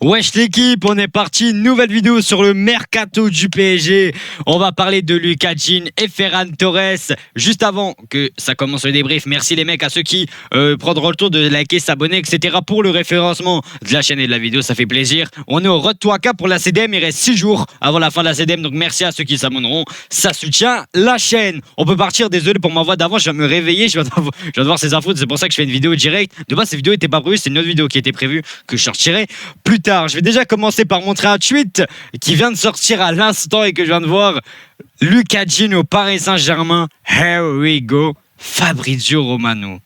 Wesh l'équipe, on est parti, nouvelle vidéo sur le mercato du PSG. On va parler de Lucas Digne et Ferran Torres. Juste avant que ça commence le débrief, merci les mecs à ceux qui prendront le tour de liker, s'abonner, etc. pour le référencement de la chaîne et de la vidéo, ça fait plaisir. On est au Road to AK pour la CDM, il reste 6 jours avant la fin de la CDM, donc merci à ceux qui s'abonneront, ça soutient la chaîne. On peut partir, désolé pour ma voix d'avant, je viens de me réveiller, je viens de voir ces infos, c'est pour ça que je fais une vidéo directe. De base, cette vidéo n'était pas prévue, c'est une autre vidéo qui était prévue que je sortirai plus tard. Je vais déjà commencer par montrer un tweet qui vient de sortir à l'instant et que je viens de voir. Lucas Digne au Paris Saint-Germain. Here we go. Fabrizio Romano.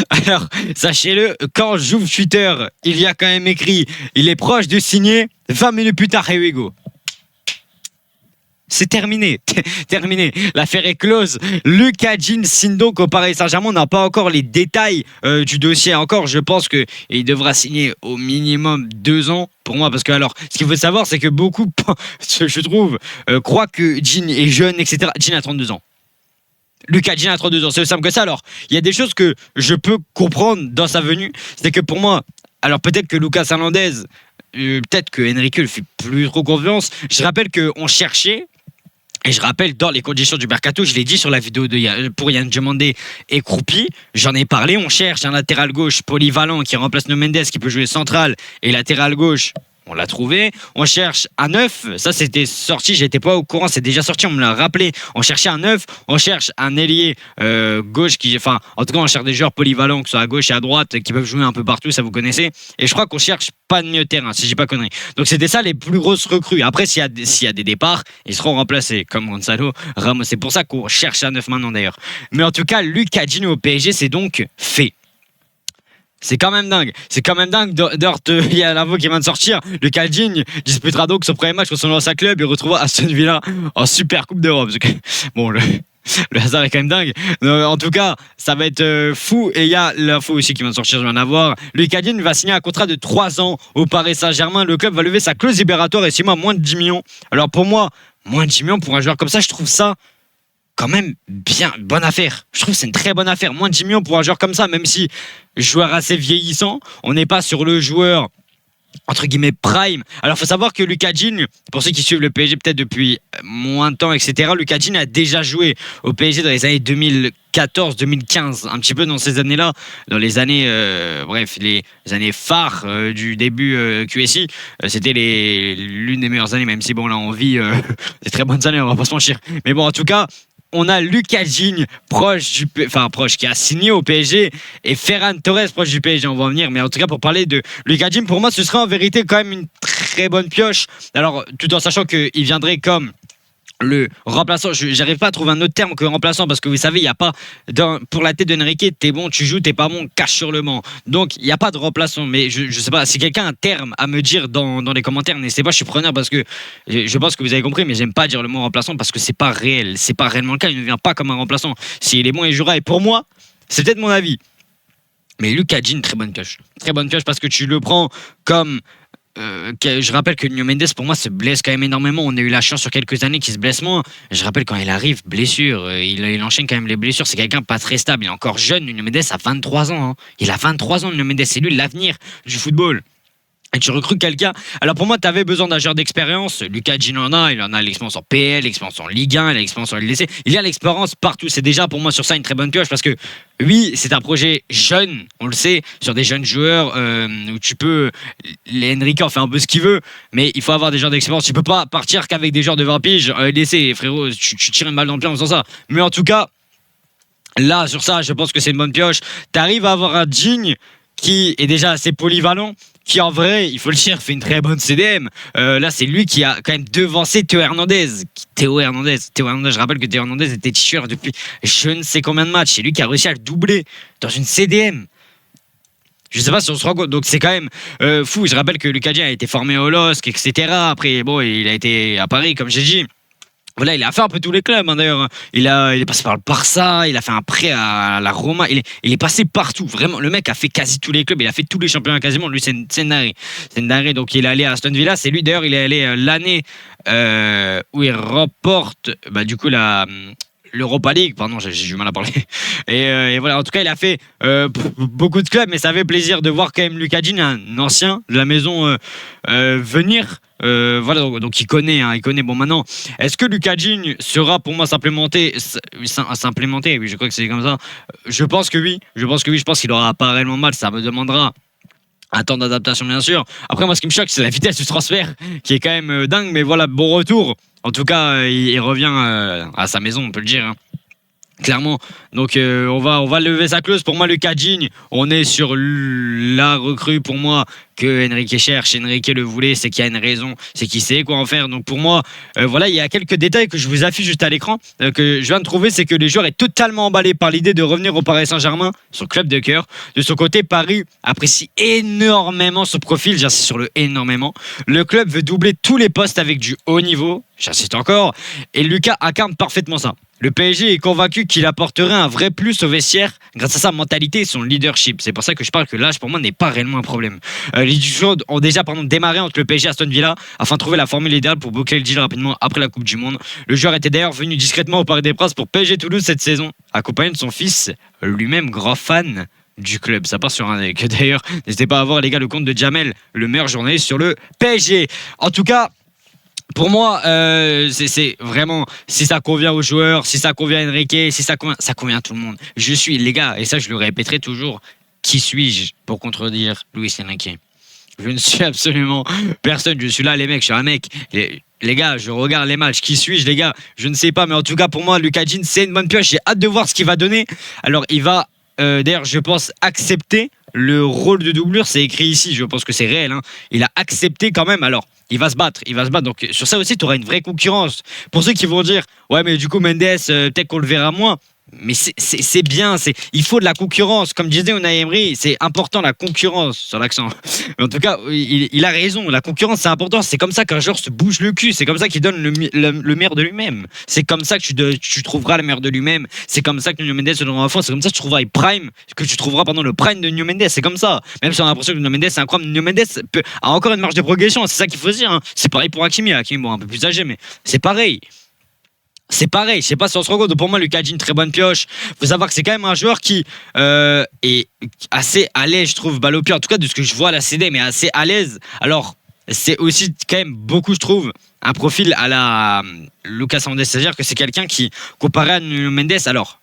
Alors, sachez-le, quand j'ouvre Twitter, il y a quand même écrit il est proche de signer. 20 minutes plus tard, here we go. C'est terminé, terminé. L'affaire est close. Lucas Digne signe donc au Paris Saint-Germain. On n'a pas encore les détails du dossier encore. Je pense qu'il devra signer au minimum 2 ans pour moi. Parce que alors, ce qu'il faut savoir, c'est que beaucoup, je trouve, croient que Digne est jeune, etc. Digne a 32 ans. Lucas Digne a 32 ans. C'est aussi simple que ça. Alors, il y a des choses que je peux comprendre dans sa venue. C'est que pour moi, alors peut-être que Lucas Hernandez, peut-être que Enrique ne fait plus trop confiance. Je rappelle qu'on cherchait. Et je rappelle, dans les conditions du mercato, je l'ai dit sur la vidéo pour Yann Diomandé et Croupi, j'en ai parlé, on cherche un latéral gauche polyvalent qui remplace No Mendes, qui peut jouer central, et latéral gauche, on l'a trouvé. On cherche un 9, ça c'était sorti, j'étais pas au courant, c'est déjà sorti, on me l'a rappelé. On cherchait un 9, on cherche un ailier gauche en tout cas on cherche des joueurs polyvalents, que ce soit à gauche et à droite, qui peuvent jouer un peu partout, ça vous connaissez. Et je crois qu'on cherche pas de milieu de terrain, si j'ai pas connerie. Donc c'était ça les plus grosses recrues. Après s'il y a des départs, ils seront remplacés, comme Gonzalo Ramos. C'est pour ça qu'on cherche un 9 maintenant d'ailleurs. Mais en tout cas, Lucas Digne au PSG, c'est donc fait. C'est quand même dingue. Il y a l'info qui vient de sortir. Lucas Digne disputera donc son premier match contre son ancien club et retrouvera Aston Villa en Super Coupe d'Europe. Bon, le hasard est quand même dingue. En tout cas, ça va être fou. Et il y a l'info aussi qui vient de sortir, je viens d'avoir. Lucas Digne va signer un contrat de 3 ans au Paris Saint-Germain. Le club va lever sa clause libératoire et 6 mois, moins de 10 millions. Alors pour moi, moins de 10 millions pour un joueur comme ça, je trouve ça quand même bien, bonne affaire. Je trouve que c'est une très bonne affaire. Moins de 10 millions pour un joueur comme ça, même si joueur assez vieillissant, on n'est pas sur le joueur entre guillemets prime. Alors il faut savoir que Lucas Digne, pour ceux qui suivent le PSG peut-être depuis moins de temps, etc., Lucas Digne a déjà joué au PSG dans les années 2014-2015, un petit peu dans ces années-là, dans les années les années phares du début QSI. C'était l'une des meilleures années, même si bon là on vit des très bonnes années, on va pas se mentir. Mais bon, en tout cas, on a Lucas Digne proche qui a signé au PSG et Ferran Torres proche du PSG, on va en venir. Mais en tout cas, pour parler de Lucas Digne, pour moi ce serait en vérité quand même une très bonne pioche. Alors tout en sachant qu'il viendrait comme le remplaçant, j'arrive pas à trouver un autre terme que remplaçant, parce que vous savez, il n'y a pas pour la tête d'Enrique, t'es bon, tu joues, t'es pas bon, cache sur le banc. Donc il n'y a pas de remplaçant. Mais je sais pas, si quelqu'un a un terme à me dire dans les commentaires, n'hésitez pas, je suis preneur, parce que je pense que vous avez compris, mais j'aime pas dire le mot remplaçant parce que c'est pas réel, c'est pas réellement le cas, il ne vient pas comme un remplaçant. S'il est bon, il jouera. Et pour moi, c'est peut-être mon avis, mais Lucas Digne, très bonne pioche parce que tu le prends comme je rappelle que No Mendes pour moi se blesse quand même énormément. On a eu la chance sur quelques années qu'il se blesse moins. Je rappelle quand il arrive, blessure, il enchaîne quand même les blessures. C'est quelqu'un pas très stable, il est encore jeune. No Mendes a 23 ans, hein. Il a 23 ans, No Mendes, c'est lui l'avenir du football. Et tu recrutes quelqu'un. Alors pour moi, tu avais besoin d'un joueur d'expérience. Lucas Digne il en a l'expérience en PL, l'expérience en Ligue 1, l'expérience en LDC. Il y a l'expérience partout. C'est déjà pour moi sur ça une très bonne pioche, parce que oui, c'est un projet jeune, on le sait, sur des jeunes joueurs où tu peux. Enrique en fait un peu ce qu'il veut, mais il faut avoir des joueurs d'expérience. Tu peux pas partir qu'avec des joueurs de 20 piges. LDC, frérot, tu tires une balle dans le pied en faisant ça. Mais en tout cas, là, sur ça, je pense que c'est une bonne pioche. Tu arrives à avoir un Digne qui est déjà assez polyvalent, qui en vrai, il faut le dire, fait une très bonne CDM. Là, c'est lui qui a quand même devancé Théo Hernandez. Je rappelle que Théo Hernandez était titulaire depuis je ne sais combien de matchs. C'est lui qui a réussi à le doubler dans une CDM. Je sais pas si on se rend compte. Donc c'est quand même fou. Je rappelle que Lucas Digne a été formé au LOSC, etc. Après, bon, il a été à Paris, comme j'ai dit. Voilà, il a fait un peu tous les clubs, hein, d'ailleurs. Il est passé par le Barça, il a fait un prêt à la Roma. Il est passé partout. Vraiment, le mec a fait quasi tous les clubs. Il a fait tous les championnats quasiment. Lui, c'est une dinguerie. C'est une dinguerie. Donc, il est allé à Aston Villa. C'est lui, d'ailleurs, il est allé l'année où il remporte, du coup, l'Europa League, pardon, j'ai du mal à parler. Et voilà, en tout cas, il a fait beaucoup de clubs, mais ça fait plaisir de voir quand même Lucas Digne, un ancien de la maison, venir. Voilà, donc il connaît, hein, il connaît. Bon, maintenant, est-ce que Lucas Digne sera pour moi s'implémenter? Oui, je crois que c'est comme ça. Je pense que oui. Je pense qu'il aura pas réellement mal. Ça me demandera un temps d'adaptation, bien sûr. Après, moi, ce qui me choque, c'est la vitesse du transfert, qui est quand même dingue. Mais voilà, bon retour. En tout cas, il revient à sa maison, on peut le dire, hein. Clairement. Donc on va lever sa clause. Pour moi, Lucas Digne, on est sur la recrue pour moi que Enrique cherche. Enrique le voulait, c'est qu'il y a une raison, c'est qu'il sait quoi en faire. Donc pour moi, voilà, il y a quelques détails que je vous affiche juste à l'écran, que je viens de trouver, c'est que le joueur est totalement emballé par l'idée de revenir au Paris Saint-Germain, son club de cœur. De son côté, Paris apprécie énormément son profil, j'insiste sur le énormément. Le club veut doubler tous les postes avec du haut niveau, j'insiste encore, et Lucas incarne parfaitement ça. Le PSG est convaincu qu'il apporterait un vrai plus au vestiaire grâce à sa mentalité et son leadership. C'est pour ça que je parle que l'âge, pour moi, n'est pas réellement un problème. Les discussions ont déjà démarré entre le PSG et Aston Villa afin de trouver la formule idéale pour boucler le deal rapidement après la Coupe du Monde. Le joueur était d'ailleurs venu discrètement au Parc des Princes pour PSG Toulouse cette saison, accompagné de son fils, lui-même grand fan du club. Ça part sur un que d'ailleurs, n'hésitez pas à voir les gars le compte de Jamel, le meilleur journaliste sur le PSG. En tout cas, pour moi, c'est vraiment, si ça convient aux joueurs, si ça convient à Enrique, si ça convient à tout le monde. Je suis, les gars, et ça je le répéterai toujours, qui suis-je pour contredire Luis Enrique? Je ne suis absolument personne, je suis là les mecs, je suis un mec. Les gars, je regarde les matchs, qui suis-je les gars? Je ne sais pas, mais en tout cas pour moi, Lucas Digne, c'est une bonne pioche, j'ai hâte de voir ce qu'il va donner. Alors il va, d'ailleurs je pense, accepter le rôle de doublure, c'est écrit ici, je pense que c'est réel, hein. Il a accepté quand même, alors il va se battre. Donc sur ça aussi, tu auras une vraie concurrence. Pour ceux qui vont dire, ouais, mais du coup, Mendes, peut-être qu'on le verra moins. Mais c'est bien, il faut de la concurrence. Comme disait Unai Emery, c'est important la concurrence sur l'accent. Mais en tout cas, il a raison. La concurrence, c'est important. C'est comme ça qu'un joueur se bouge le cul. C'est comme ça qu'il donne le meilleur de lui-même. C'est comme ça que tu trouveras le meilleur de lui-même. C'est comme ça que Nuno Mendes se donnera à fond. C'est comme ça que tu trouveras le prime de Nuno Mendes. C'est comme ça. Même si on a l'impression que Nuno Mendes, c'est incroyable, Nuno Mendes a encore une marge de progression. C'est ça qu'il faut dire, hein. C'est pareil pour Hakimi. Hakimi, bon, un peu plus âgé, mais c'est pareil. C'est pareil, je sais pas si on se rend compte. Pour moi, Lucas Digne, très bonne pioche. Faut savoir que c'est quand même un joueur qui est assez à l'aise, je trouve, balle au pied. En tout cas, de ce que je vois à la CD, mais assez à l'aise. Alors, c'est aussi quand même beaucoup, je trouve, un profil à la Lucas Hernandez. C'est-à-dire que c'est quelqu'un qui, comparé à Nuno Mendes, alors,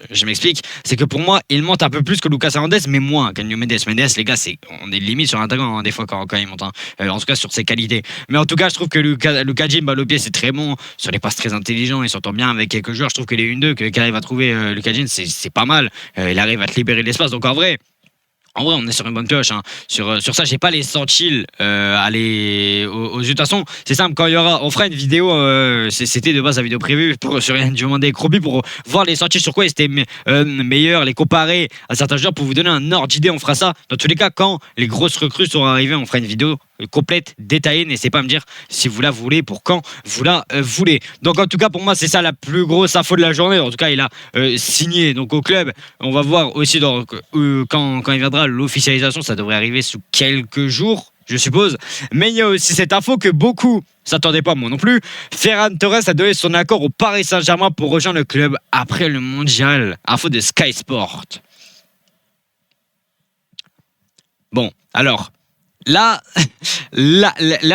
je m'explique, c'est que pour moi, il monte un peu plus que Lucas Hernandez, mais moins qu'Nuno Mendes. Mendes, les gars, on est limite sur un attaquant, hein, des fois quand il monte, hein. En tout cas sur ses qualités. Mais en tout cas, je trouve que Lucas Digne, balle au pied, c'est très bon. Sur les passes, très intelligent, il s'entend bien avec quelques joueurs. Je trouve que les 1-2 qu'il arrive à trouver, Lucas Digne, c'est pas mal. Il arrive à te libérer l'espace. Donc en vrai, on est sur une bonne pioche, hein. Sur ça, j'ai pas les sentis aller aux yeux. De toute façon, c'est simple, quand on fera une vidéo, c'était de base la vidéo prévue sur Yann Diomandé et Kropi pour voir les sentis sur quoi ils étaient meilleurs, les comparer à certains joueurs pour vous donner un ordre d'idée. On fera ça. Dans tous les cas, quand les grosses recrues seront arrivées, on fera une vidéo complète, détaillée. N'hésitez pas à me dire si vous la voulez, pour quand vous la voulez. Donc en tout cas, pour moi, c'est ça la plus grosse info de la journée. En tout cas, il a signé donc au club. On va voir aussi quand il viendra l'officialisation. Ça devrait arriver sous quelques jours, je suppose. Mais il y a aussi cette info que beaucoup s'attendaient pas, moi non plus. Ferran Torres a donné son accord au Paris Saint-Germain pour rejoindre le club après le mondial. Info de Sky Sport. Bon, alors là,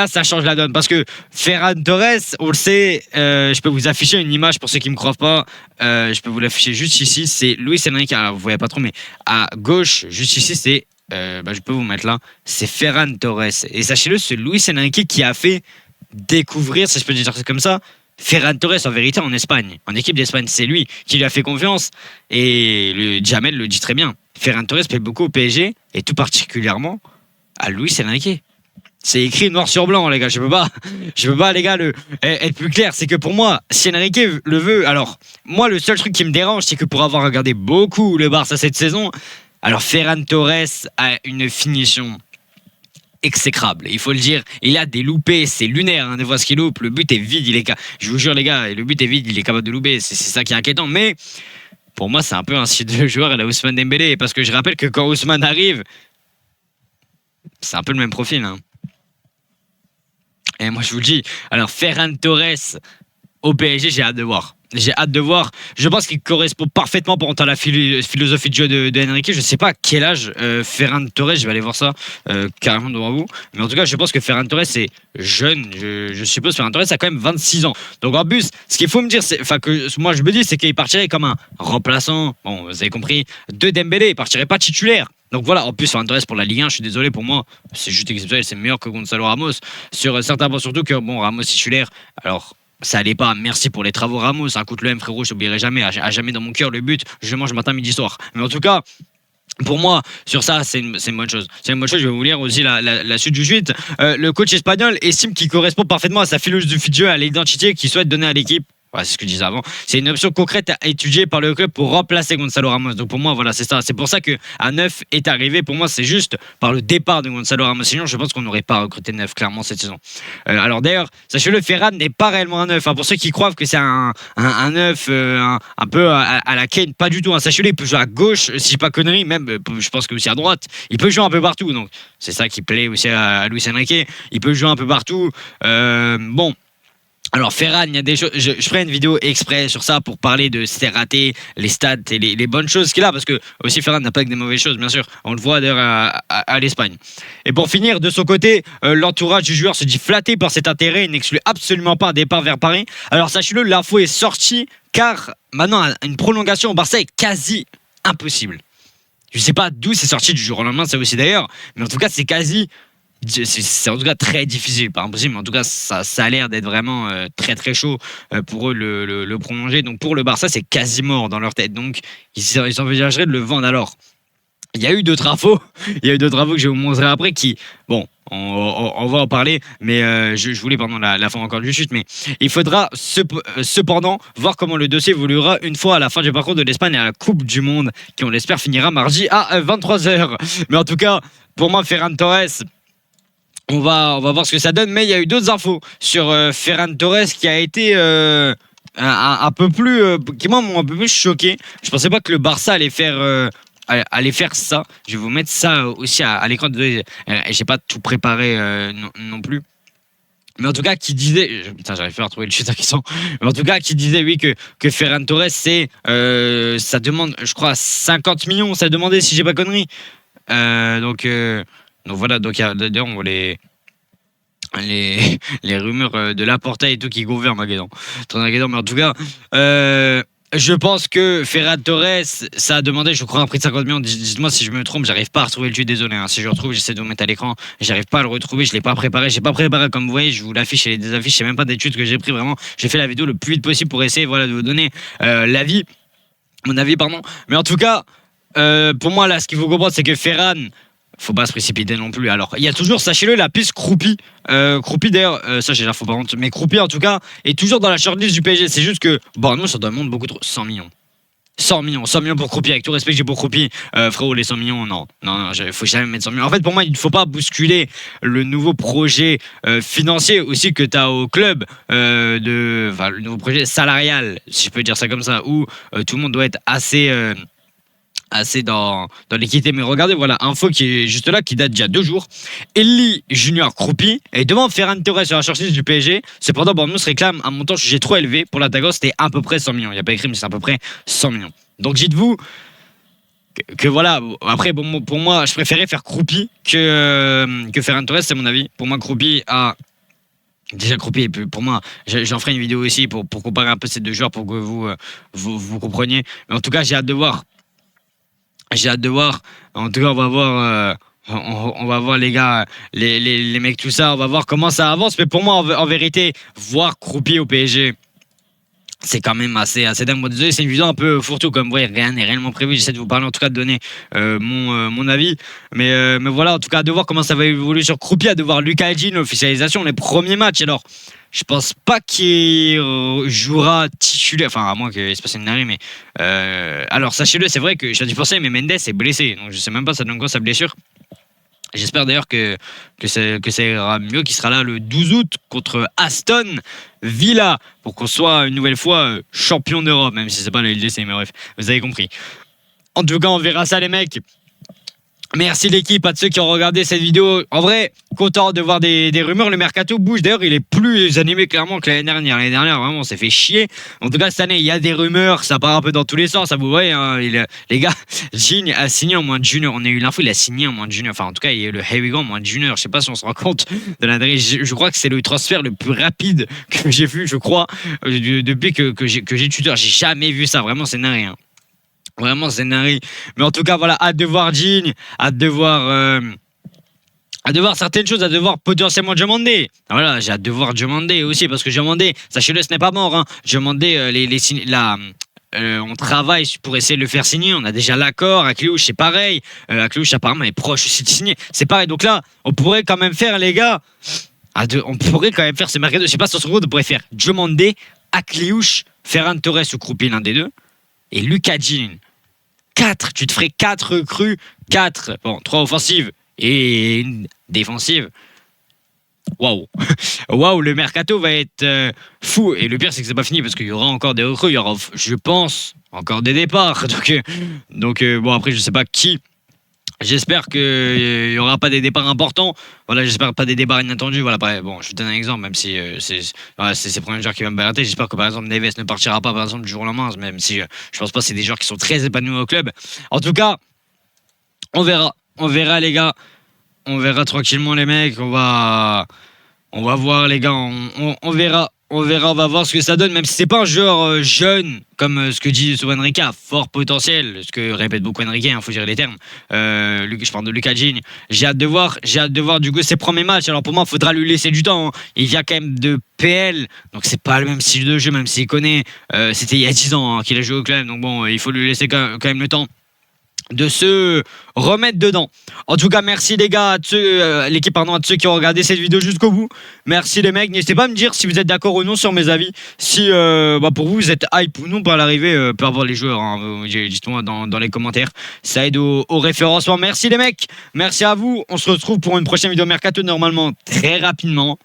ça change la donne parce que Ferran Torres, on le sait, je peux vous afficher une image pour ceux qui me croient pas. Je peux vous l'afficher juste ici. C'est Luis Enrique. Alors vous voyez pas trop, mais à gauche, juste ici, c'est je peux vous mettre là. C'est Ferran Torres. Et sachez-le, c'est Luis Enrique qui a fait découvrir, si je peux dire ça comme ça, Ferran Torres en vérité en Espagne, en équipe d'Espagne. C'est lui qui lui a fait confiance. Et Jamel le dit très bien. Ferran Torres plaît beaucoup au PSG et tout particulièrement à Luis Enrique. C'est écrit noir sur blanc, les gars. Je peux pas, les gars, être plus clair. C'est que pour moi, si Enrique le veut, alors moi, le seul truc qui me dérange, c'est que pour avoir regardé beaucoup le Barça cette saison, alors Ferran Torres a une finition exécrable, il faut le dire. Il a des loupés, c'est lunaire, hein, des fois ce qu'il loupe. Le but est vide, je vous jure, les gars, le but est vide, il est capable de louper. C'est ça qui est inquiétant. Mais pour moi, c'est un peu un style de joueur à la Ousmane Dembélé, parce que je rappelle que quand Ousmane arrive, c'est un peu le même profil, hein. Et moi, je vous le dis, alors Ferran Torres au PSG, j'ai hâte de voir. J'ai hâte de voir. Je pense qu'il correspond parfaitement pour entendre la philosophie de jeu de Enrique. Je ne sais pas à quel âge Ferran Torres, je vais aller voir ça carrément devant vous. Mais en tout cas, je pense que Ferran Torres est jeune. Je suppose que Ferran Torres a quand même 26 ans. Donc en plus, ce qu'il faut me dire, que moi je me dis, c'est qu'il partirait comme un remplaçant, bon, vous avez compris, de Dembélé. Il partirait pas titulaire. Donc voilà, en plus Ferran Torres pour la Ligue 1, je suis désolé, pour moi, c'est juste exceptionnel, c'est meilleur que Gonzalo Ramos. Sur certains points, surtout que bon, Ramos titulaire, alors ça allait pas, merci pour les travaux Ramos, un coup de l'OM frérot, je n'oublierai jamais, à jamais dans mon cœur le but, je mange matin, midi, soir. Mais en tout cas, pour moi, sur ça, c'est une bonne chose. C'est une bonne chose. Je vais vous lire aussi la suite du suite. Le coach espagnol estime qu'il correspond parfaitement à sa philosophie de jeu, à l'identité qu'il souhaite donner à l'équipe. Ouais, c'est ce que je disais avant. C'est une option concrète à étudier par le club pour remplacer Gonzalo Ramos. Donc pour moi, voilà, c'est ça. C'est pour ça que à 9 est arrivé. Pour moi, c'est juste par le départ de Gonzalo Ramos. Sinon, je pense qu'on n'aurait pas recruté 9 clairement cette saison. Alors d'ailleurs, sachez-le, Ferran n'est pas réellement un 9. Hein. Pour ceux qui croient que c'est un 9 un peu à la Kane, pas du tout. Hein. Sachez-le, il peut jouer à gauche, si je pas connerie, même je pense que aussi à droite. Il peut jouer un peu partout. Donc c'est ça qui plaît aussi à Luis Enrique. Il peut jouer un peu partout. Bon. Alors Ferran, il y a des choses. Je ferai une vidéo exprès sur ça pour parler de ses ratés, les stats et les bonnes choses qu'il a, parce que aussi Ferran n'a pas que des mauvaises choses, bien sûr. On le voit d'ailleurs à l'Espagne. Et pour finir, de son côté, l'entourage du joueur se dit flatté par cet intérêt. Il n'exclut absolument pas un départ vers Paris. Alors sachez-le, l'info est sortie car maintenant une prolongation au Barça est quasi impossible. Je ne sais pas d'où c'est sorti du jour au lendemain, ça aussi d'ailleurs, mais en tout cas c'est quasi. C'est en tout cas très difficile, pas impossible, mais en tout cas ça a l'air d'être vraiment très très chaud pour eux le prolonger. Donc pour le Barça, c'est quasi mort dans leur tête. Donc ils envisageraient de le vendre. Alors il y a eu d'autres infos, que je vais vous montrer après qui, bon, on va en parler, mais je voulais pendant la fin encore du chute, mais il faudra cependant voir comment le dossier évoluera une fois à la fin du parcours de l'Espagne et à la Coupe du Monde, qui on l'espère finira mardi à 23h. Mais en tout cas, pour moi, Ferran Torres, on va voir ce que ça donne, mais il y a eu d'autres infos sur Ferran Torres qui a été un peu plus, qui m'ont un peu plus choqué. Je pensais pas que le Barça allait faire ça. Je vais vous mettre ça aussi à l'écran. J'ai pas tout préparé non plus. Mais en tout cas, qui disait, putain, j'arrive pas à retrouver le chute qui sont. Mais en tout cas, qui disait oui que Ferran Torres, c'est ça demande, je crois, 50 millions. Ça demandait si j'ai pas connerie. Donc voilà, donc d'ailleurs on voit les rumeurs de Laporta et tout qui gouvernent Maguedon. Mais en tout cas, je pense que Ferran Torres, ça a demandé, je crois, un prix de 50 millions. Dites-moi si je me trompe, j'arrive pas à retrouver le jeu, désolé. Hein. Si je le retrouve, j'essaie de vous mettre à l'écran. J'arrive pas à le retrouver, je l'ai pas préparé. J'ai pas préparé comme vous voyez, je vous l'affiche et des affiches, c'est même pas d'études que j'ai pris vraiment. J'ai fait la vidéo le plus vite possible pour essayer de vous donner mon avis, pardon. Mais en tout cas, pour moi, là, ce qu'il faut comprendre, c'est que Ferran, faut pas se précipiter non plus. Alors, il y a toujours, sachez-le, la piste Croupi. Croupi, d'ailleurs, ça j'ai l'info par contre, mais Croupi en tout cas est toujours dans la shortlist du PSG. C'est juste que, bon, nous ça demande beaucoup trop. 100 millions. 100 millions pour Croupi, avec tout respect que j'ai pour Croupi, frérot, les 100 millions, non, faut jamais mettre 100 millions. En fait, pour moi, il ne faut pas bousculer le nouveau projet financier aussi que tu as au club, le nouveau projet salarial, si je peux dire ça comme ça, où tout le monde doit être assez dans l'équité. Mais regardez, voilà, info qui est juste là, qui date d'il y a 2 jours. Eli Junior Croupi est devant Ferran Torres sur la shortlist du PSG. Cependant, Bournemouth réclame un montant jugé trop élevé pour l'attaquant. C'était à peu près 100 millions. Il n'y a pas écrit, mais c'est à peu près 100 millions. Donc dites-vous que voilà. Après, bon, pour moi, je préférais faire Croupi que Ferran Torres, c'est mon avis. Pour moi, Croupi a... Déjà Croupi, pour moi, j'en ferai une vidéo aussi pour comparer un peu ces 2 joueurs pour que vous compreniez. Mais en tout cas, j'ai hâte de voir. En tout cas, on va voir. On va voir les gars, les mecs, tout ça. On va voir comment ça avance. Mais pour moi, en vérité, voir Croupi au PSG, c'est quand même assez dingue. Moi, désolé, c'est une vidéo un peu fourre-tout. Comme vous voyez, rien n'est réellement prévu. J'essaie de vous parler, en tout cas, de donner mon avis. Mais voilà, en tout cas, de voir comment ça va évoluer sur Croupi, à de voir Lucas Hadjin, l'officialisation, les premiers matchs. Alors, je pense pas qu'il jouera titulaire, enfin à moins qu'il se passe une narine, mais alors sachez-le, c'est vrai que je viens d'y penser, mais Mendes est blessé, donc je sais même pas ça donne quoi sa blessure. J'espère d'ailleurs que ça ira mieux, qu'il sera là le 12 août contre Aston Villa pour qu'on soit une nouvelle fois champion d'Europe, même si c'est pas la LDC, mais bref, vous avez compris. En tout cas, on verra ça les mecs. Merci l'équipe, à ceux qui ont regardé cette vidéo. En vrai, content de voir des rumeurs. Le mercato bouge. D'ailleurs, il est plus animé clairement que l'année dernière. L'année dernière, vraiment, on s'est fait chier. En tout cas, cette année, il y a des rumeurs. Ça part un peu dans tous les sens. Ça vous voyez, hein, les gars, Jean a signé en moins de junior. On a eu l'info, il a signé en moins de junior. Enfin, en tout cas, il y a eu le Heavy en moins de junior. Je sais pas si on se rend compte de l'intérêt. Je crois que c'est le transfert le plus rapide que j'ai vu, je crois, depuis que j'ai tuteur. J'ai jamais vu ça. Vraiment, c'est nain. Hein. Vraiment, c'est nari. Mais en tout cas, voilà, hâte de voir Jean, hâte de voir certaines choses, hâte de voir potentiellement Diomandé. Voilà, j'ai hâte de voir Diomandé aussi, parce que Diomandé, sachez-le, ce n'est pas mort. Hein. Diomandé, on travaille pour essayer de le faire signer. On a déjà l'accord. À Cléouche, c'est pareil. À Cléouche, apparemment, est proche aussi de signer. C'est pareil. Donc là, on pourrait quand même faire, les gars, on pourrait quand même faire ce mercato. Je sais pas, sur ce groupe, on pourrait faire Diomandé, Akliouche, Ferran Torres ou Kroupi, l'un des deux, et Lucas Jean. 4, tu te ferais 4 recrues, 4, bon, 3 offensives et une défensive. Waouh, waouh, le mercato va être fou. Et le pire, c'est que c'est pas fini parce qu'il y aura encore des recrues, il y aura, je pense, encore des départs. Donc bon, après, je sais pas qui. J'espère qu'il n'y aura pas des départs importants. Voilà, j'espère pas des départs inattendus. Voilà, pareil. Bon, je vous donne un exemple, même si c'est le premier joueur qui va me balader. J'espère que par exemple Neves ne partira pas par exemple du jour au lendemain, même si je pense pas que c'est des joueurs qui sont très épanouis au club. En tout cas, on verra. On verra les gars. On verra tranquillement les mecs. On va voir les gars. On verra. On verra, on va voir ce que ça donne, même si c'est pas un joueur jeune, comme ce que dit souvent Enrique, à fort potentiel, ce que répète beaucoup Enrique, faut gérer les termes. Je parle de Lucas Jean. J'ai hâte de voir du coup ses premiers matchs. Alors pour moi, il faudra lui laisser du temps. Hein. Il vient quand même de PL, donc c'est pas le même style de jeu, même s'il connaît. C'était il y a 10 ans qu'il a joué au club, donc bon, il faut lui laisser quand même le temps de se remettre dedans. En tout cas, merci les gars, l'équipe, à ceux qui ont regardé cette vidéo jusqu'au bout. Merci les mecs. N'hésitez pas à me dire si vous êtes d'accord ou non sur mes avis. Si pour vous êtes hype ou non par l'arrivée, peu avoir les joueurs. Hein, dites-moi dans les commentaires. Ça aide au référencement. Merci les mecs. Merci à vous. On se retrouve pour une prochaine vidéo mercato normalement très rapidement.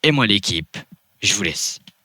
Et moi l'équipe, je vous laisse.